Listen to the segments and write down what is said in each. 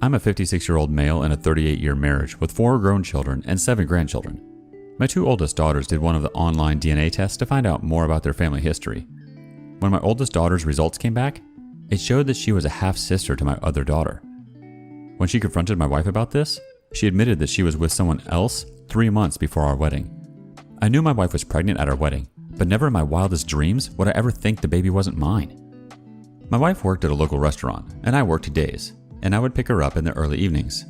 I'm a 56-year-old male in a 38-year marriage with 4 grown children and 7 grandchildren. My 2 oldest daughters did one of the online DNA tests to find out more about their family history. When my oldest daughter's results came back, it showed that she was a half-sister to my other daughter. When she confronted my wife about this, she admitted that she was with someone else 3 months before our wedding. I knew my wife was pregnant at our wedding, but never in my wildest dreams would I ever think the baby wasn't mine. My wife worked at a local restaurant, and I worked days, and I would pick her up in the early evenings.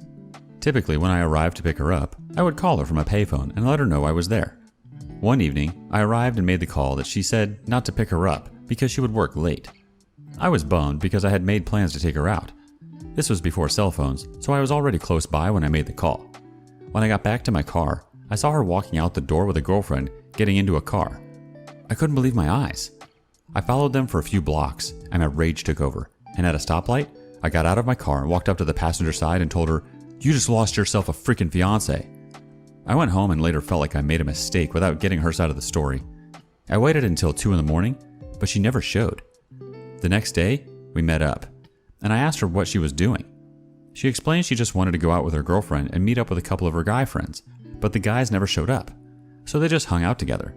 Typically, when I arrived to pick her up, I would call her from a payphone and let her know I was there. One evening, I arrived and made the call that she said not to pick her up because she would work late. I was bummed because I had made plans to take her out. This was before cell phones, so I was already close by when I made the call. When I got back to my car, I saw her walking out the door with a girlfriend getting into a car. I couldn't believe my eyes. I followed them for a few blocks, and my rage took over, and at a stoplight, I got out of my car and walked up to the passenger side and told her, "You just lost yourself a freaking fiance." I went home and later felt like I made a mistake without getting her side of the story. I waited until 2 in the morning, but she never showed. The next day, we met up, and I asked her what she was doing. She explained she just wanted to go out with her girlfriend and meet up with a couple of her guy friends, but the guys never showed up, so they just hung out together.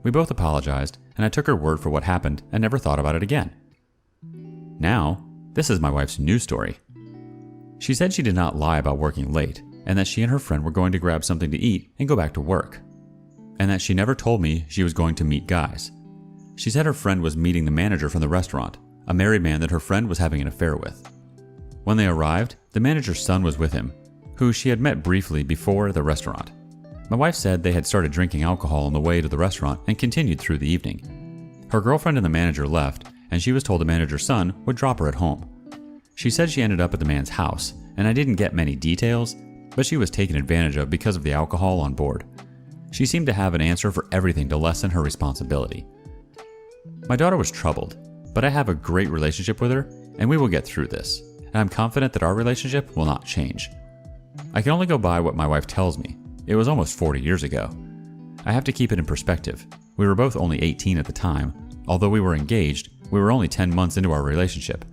We both apologized, and I took her word for what happened and never thought about it again. Now, this is my wife's new story. She said she did not lie about working late, and that she and her friend were going to grab something to eat and go back to work, and that she never told me she was going to meet guys. She said her friend was meeting the manager from the restaurant, a married man that her friend was having an affair with. When they arrived, the manager's son was with him, who she had met briefly before the restaurant. My wife said they had started drinking alcohol on the way to the restaurant and continued through the evening. Her girlfriend and the manager left, and she was told the manager's son would drop her at home. She said she ended up at the man's house, and I didn't get many details, but she was taken advantage of because of the alcohol on board. She seemed to have an answer for everything to lessen her responsibility. My daughter was troubled, but I have a great relationship with her, and we will get through this, and I'm confident that our relationship will not change. I can only go by what my wife tells me. It was almost 40 years ago. I have to keep it in perspective. We were both only 18 at the time. Although we were engaged, we were only 10 months into our relationship.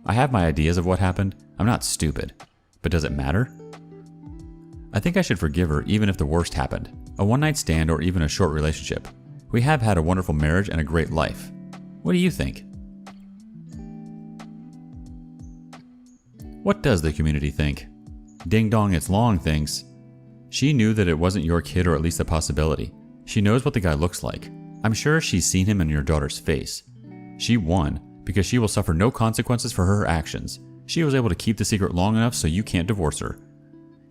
I have my ideas of what happened. I'm not stupid. But does it matter? I think I should forgive her even if the worst happened. A one-night stand or even a short relationship. We have had a wonderful marriage and a great life. What do you think? What does the community think? Ding Dong It's Long thinks, "She knew that it wasn't your kid, or at least a possibility. She knows what the guy looks like. I'm sure she's seen him in your daughter's face. She won because she will suffer no consequences for her actions. She was able to keep the secret long enough so you can't divorce her.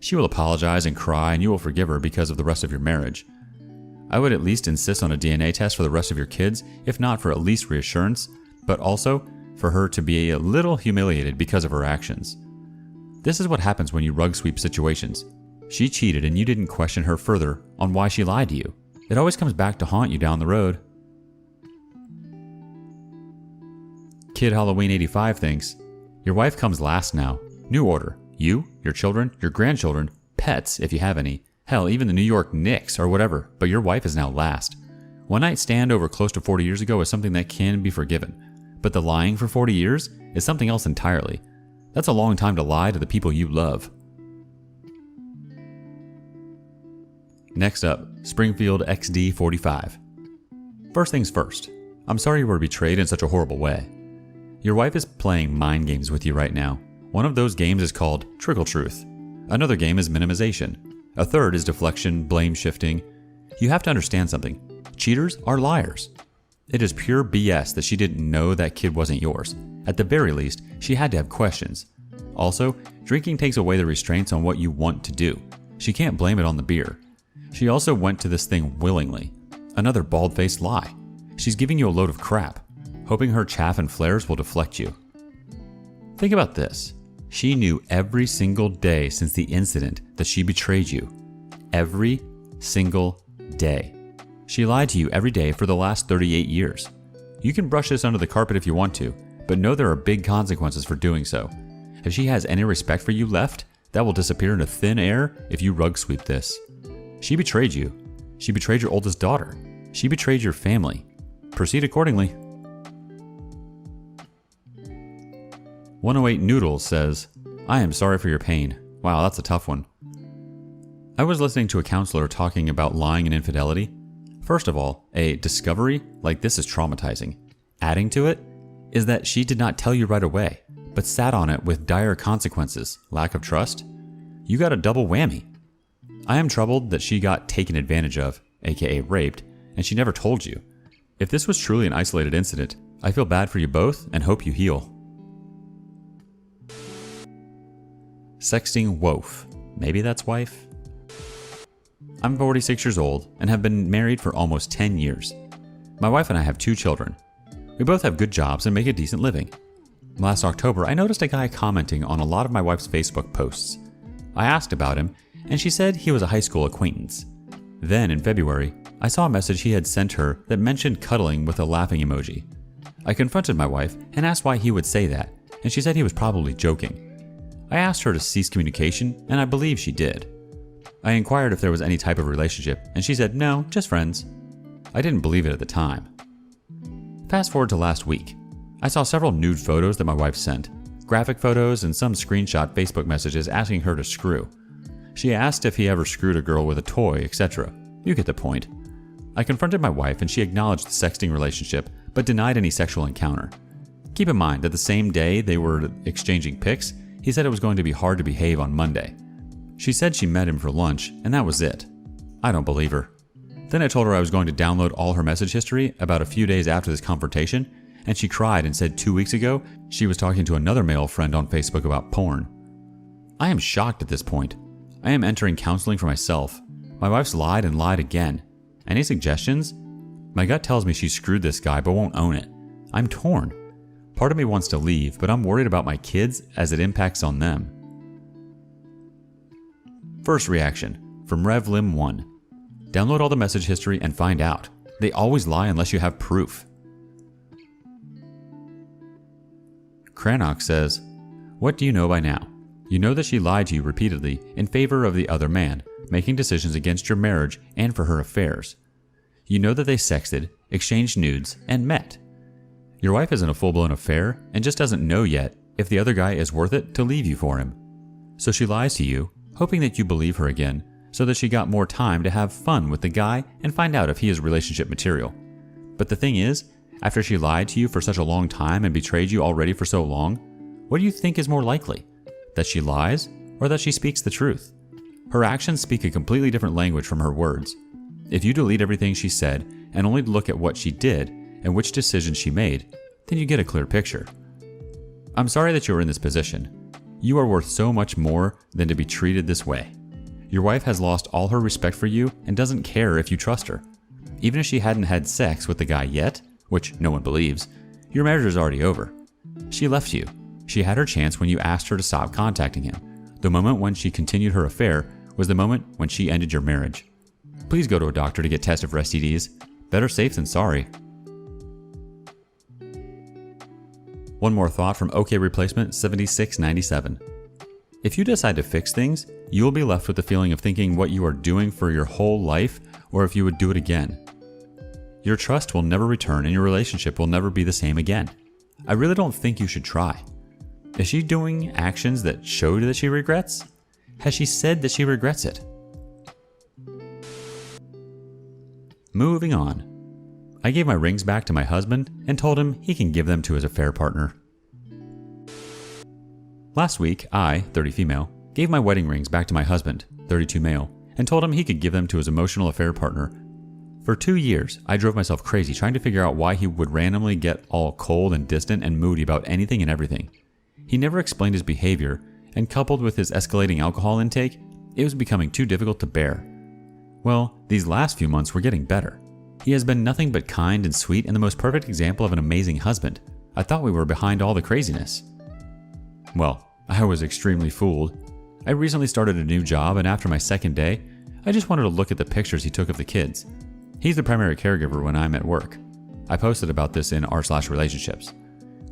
She will apologize and cry, and you will forgive her because of the rest of your marriage. I would at least insist on a DNA test for the rest of your kids, if not for at least reassurance, but also for her to be a little humiliated because of her actions. This is what happens when you rug sweep situations. She cheated and you didn't question her further on why she lied to you. It always comes back to haunt you down the road." Kid Halloween 85 thinks, "Your wife comes last now. New order. You, your children, your grandchildren, pets if you have any, hell, even the New York Knicks or whatever, but your wife is now last. One night stand over close to 40 years ago is something that can be forgiven, but the lying for 40 years is something else entirely. That's a long time to lie to the people you love." Next up, Springfield XD45. "First things first, I'm sorry you were betrayed in such a horrible way. Your wife is playing mind games with you right now. One of those games is called Trickle Truth. Another game is minimization. A third is deflection, blame shifting. You have to understand something. Cheaters are liars. It is pure BS that she didn't know that kid wasn't yours. At the very least, she had to have questions. Also, drinking takes away the restraints on what you want to do. She can't blame it on the beer. She also went to this thing willingly. Another bald-faced lie. She's giving you a load of crap, hoping her chaff and flares will deflect you. Think about this. She knew every single day since the incident that she betrayed you. Every single day. She lied to you every day for the last 38 years. You can brush this under the carpet if you want to, but know there are big consequences for doing so. If she has any respect for you left, that will disappear into thin air if you rug sweep this. She betrayed you. She betrayed your oldest daughter. She betrayed your family. Proceed accordingly." 108 Noodles says, I am sorry for your pain. Wow, that's a tough one. I was listening to a counselor talking about lying and infidelity. First of all, a discovery like this is traumatizing. Adding to it is that she did not tell you right away, but sat on it with dire consequences, lack of trust. You got a double whammy. I am troubled that she got taken advantage of, aka raped, and she never told you. If this was truly an isolated incident, I feel bad for you both and hope you heal. Sexting Wof. Maybe that's wife? I'm 46 years old and have been married for almost 10 years. My wife and I have 2 children. We both have good jobs and make a decent living. Last October, I noticed a guy commenting on a lot of my wife's Facebook posts. I asked about him, and she said he was a high school acquaintance. Then, in February, I saw a message he had sent her that mentioned cuddling with a laughing emoji. I confronted my wife and asked why he would say that, and she said he was probably joking. I asked her to cease communication, and I believe she did. I inquired if there was any type of relationship, and she said no, just friends. I didn't believe it at the time. Fast forward to last week. I saw several nude photos that my wife sent, graphic photos and some screenshot Facebook messages asking her to screw. She asked if he ever screwed a girl with a toy, etc. You get the point. I confronted my wife and she acknowledged the sexting relationship, but denied any sexual encounter. Keep in mind that the same day they were exchanging pics, he said it was going to be hard to behave on Monday. She said she met him for lunch, and that was it. I don't believe her. Then I told her I was going to download all her message history about a few days after this confrontation, and she cried and said 2 weeks ago she was talking to another male friend on Facebook about porn. I am shocked at this point. I am entering counseling for myself. My wife's lied and lied again. Any suggestions? My gut tells me she screwed this guy but won't own it. I'm torn. Part of me wants to leave, but I'm worried about my kids as it impacts on them. First reaction, from RevLim1. Download all the message history and find out. They always lie unless you have proof. Cranach says, what do you know by now? You know that she lied to you repeatedly in favor of the other man, making decisions against your marriage and for her affairs. You know that they sexted, exchanged nudes, and met. Your wife is in a full-blown affair and just doesn't know yet if the other guy is worth it to leave you for him. So she lies to you, hoping that you believe her again, so that she got more time to have fun with the guy and find out if he is relationship material. But the thing is, after she lied to you for such a long time and betrayed you already for so long, what do you think is more likely? That she lies or that she speaks the truth? Her actions speak a completely different language from her words. If you delete everything she said and only look at what she did and which decisions she made, then you get a clear picture. I'm sorry that you're in this position. You are worth so much more than to be treated this way. Your wife has lost all her respect for you and doesn't care if you trust her. Even if she hadn't had sex with the guy yet, which no one believes, your marriage is already over. She left you. She had her chance when you asked her to stop contacting him. The moment when she continued her affair was the moment when she ended your marriage. Please go to a doctor to get tested for STDs. Better safe than sorry. One more thought from OK Replacement 7697. If you decide to fix things, you will be left with the feeling of thinking what you are doing for your whole life or if you would do it again. Your trust will never return and your relationship will never be the same again. I really don't think you should try. Is she doing actions that show that she regrets? Has she said that she regrets it? Moving on. I gave my rings back to my husband and told him he can give them to his affair partner. Last week, I, 30 female, gave my wedding rings back to my husband, 32 male, and told him he could give them to his emotional affair partner. For 2 years, I drove myself crazy trying to figure out why he would randomly get all cold and distant and moody about anything and everything. He never explained his behavior, and coupled with his escalating alcohol intake, it was becoming too difficult to bear. Well, these last few months were getting better. He has been nothing but kind and sweet and the most perfect example of an amazing husband. I thought we were behind all the craziness. Well, I was extremely fooled. I recently started a new job and after my second day, I just wanted to look at the pictures he took of the kids. He's the primary caregiver when I'm at work. I posted about this in r/relationships.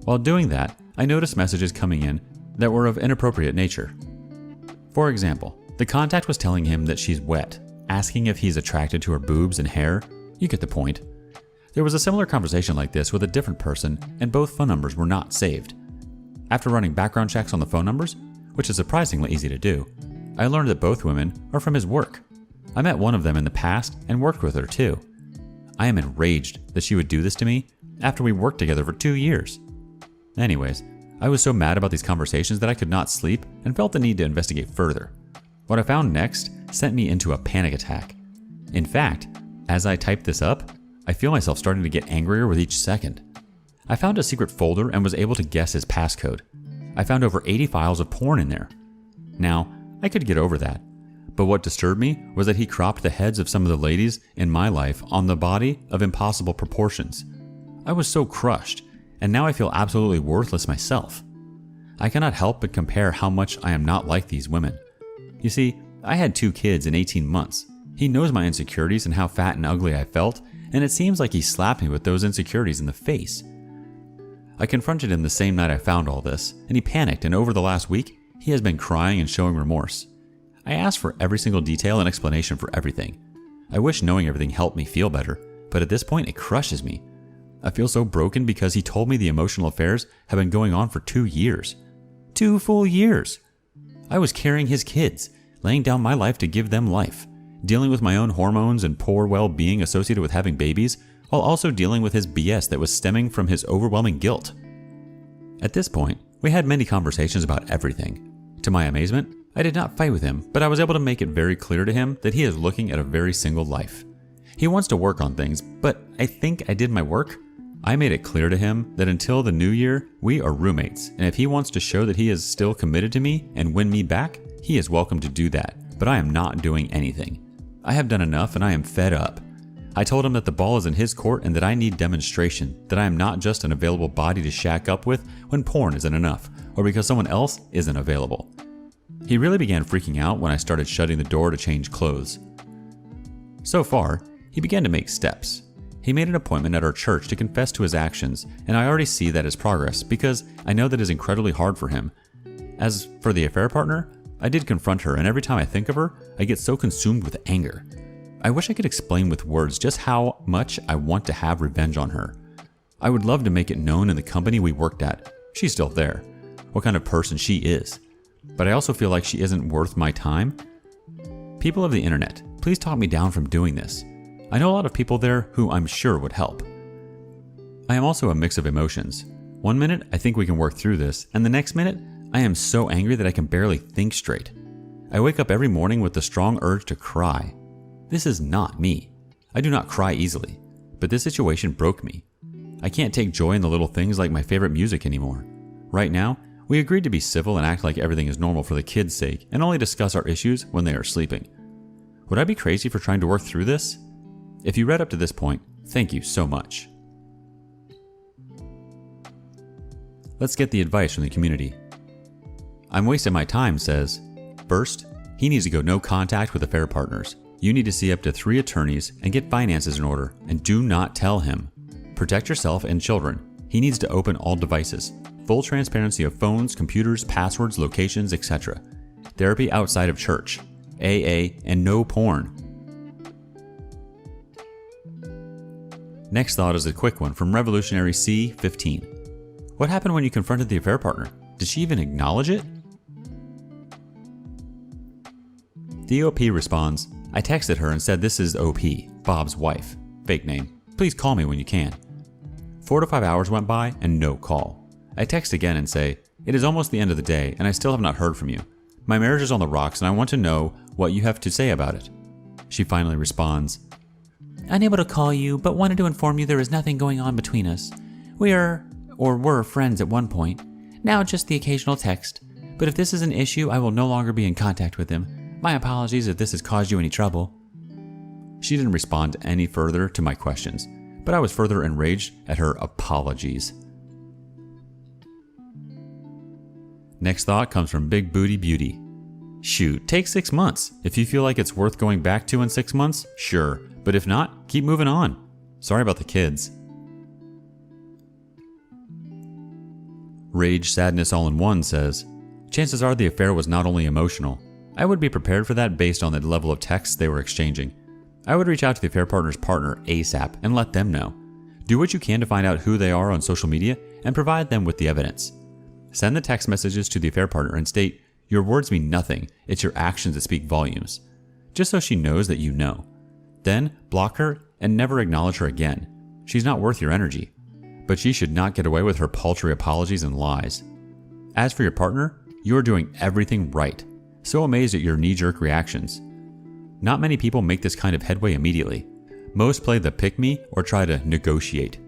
While doing that, I noticed messages coming in that were of inappropriate nature. For example, the contact was telling him that she's wet, asking if he's attracted to her boobs and hair. You get the point. There was a similar conversation like this with a different person, and both phone numbers were not saved. After running background checks on the phone numbers, which is surprisingly easy to do. I learned that both women are from his work. I met one of them in the past and worked with her too. I am enraged that she would do this to me after we worked together for 2 years. Anyways, I was so mad about these conversations that I could not sleep and felt the need to investigate further. What I found next sent me into a panic attack. In fact, as I typed this up, I feel myself starting to get angrier with each second. I found a secret folder and was able to guess his passcode. I found over 80 files of porn in there. Now, I could get over that, but what disturbed me was that he cropped the heads of some of the ladies in my life on the body of impossible proportions. I was so crushed, and now I feel absolutely worthless myself. I cannot help but compare how much I am not like these women. You see, I had 2 kids in 18 months. He knows my insecurities and how fat and ugly I felt, and it seems like he slapped me with those insecurities in the face. I confronted him the same night I found all this, and he panicked, and over the last week, he has been crying and showing remorse. I asked for every single detail and explanation for everything. I wish knowing everything helped me feel better, but at this point it crushes me. I feel so broken because he told me the emotional affairs have been going on for 2 years. 2 full years! I was carrying his kids, laying down my life to give them life, dealing with my own hormones and poor well-being associated with having babies, while also dealing with his BS that was stemming from his overwhelming guilt. At this point, we had many conversations about everything. To my amazement, I did not fight with him, but I was able to make it very clear to him that he is looking at a very single life. He wants to work on things, but I think I did my work. I made it clear to him that until the new year, we are roommates, and if he wants to show that he is still committed to me and win me back, he is welcome to do that, but I am not doing anything. I have done enough and I am fed up. I told him that the ball is in his court and that I need demonstration, that I am not just an available body to shack up with when porn isn't enough, or because someone else isn't available. He really began freaking out when I started shutting the door to change clothes. So far, he began to make steps. He made an appointment at our church to confess to his actions, and I already see that as progress because I know that is incredibly hard for him. As for the affair partner, I did confront her, and every time I think of her, I get so consumed with anger. I wish I could explain with words just how much I want to have revenge on her. I would love to make it known in the company we worked at. She's still there. What kind of person she is. But I also feel like she isn't worth my time. People of the internet, please talk me down from doing this. I know a lot of people there who I'm sure would help. I am also a mix of emotions. One minute, I think we can work through this, and the next minute, I am so angry that I can barely think straight. I wake up every morning with the strong urge to cry. This is not me. I do not cry easily, but this situation broke me. I can't take joy in the little things like my favorite music anymore. Right now, we agreed to be civil and act like everything is normal for the kids' sake and only discuss our issues when they are sleeping. Would I be crazy for trying to work through this? If you read up to this point, thank you so much. Let's get the advice from the community. I'm wasting my time says, first, he needs to go no contact with affair partners. You need to see up to 3 attorneys and get finances in order, and do not tell him. Protect yourself and children. He needs to open all devices. Full transparency of phones, computers, passwords, locations, etc. Therapy outside of church. AA, and no porn. Next thought is a quick one from Revolutionary C15. What happened when you confronted the affair partner? Did she even acknowledge it? The OP responds, I texted her and said this is OP, Bob's wife. Fake name. Please call me when you can. 4 to 5 hours went by and no call. I text again and say, it is almost the end of the day and I still have not heard from you. My marriage is on the rocks and I want to know what you have to say about it. She finally responds, unable to call you, but wanted to inform you there is nothing going on between us. We were friends at one point. Now just the occasional text. But if this is an issue, I will no longer be in contact with him. My apologies if this has caused you any trouble. She didn't respond any further to my questions, but I was further enraged at her apologies. Next thought comes from Big Booty Beauty. Shoot, take 6 months. If you feel like it's worth going back to in 6 months, sure. But if not, keep moving on. Sorry about the kids. Rage Sadness All in One says, chances are the affair was not only emotional. I would be prepared for that based on the level of texts they were exchanging. I would reach out to the affair partner's partner ASAP and let them know. Do what you can to find out who they are on social media and provide them with the evidence. Send the text messages to the affair partner and state, Your words mean nothing, it's your actions that speak volumes. Just so she knows that you know. Then, block her and never acknowledge her again. She's not worth your energy. But she should not get away with her paltry apologies and lies. As for your partner, you are doing everything right. So amazed at your knee-jerk reactions. Not many people make this kind of headway immediately. Most play the pick-me or try to negotiate.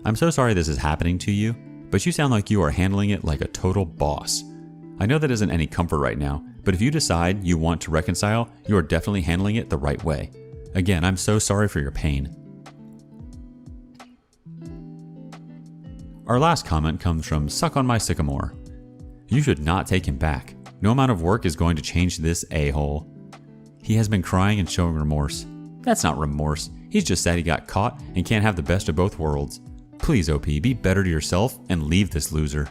I'm so sorry this is happening to you, but you sound like you are handling it like a total boss. I know that isn't any comfort right now, but if you decide you want to reconcile, you are definitely handling it the right way. Again, I'm so sorry for your pain. Our last comment comes from Suck on My Sycamore. You should not take him back. No amount of work is going to change this a-hole. He has been crying and showing remorse. That's not remorse. He's just sad he got caught and can't have the best of both worlds. Please, OP, be better to yourself and leave this loser.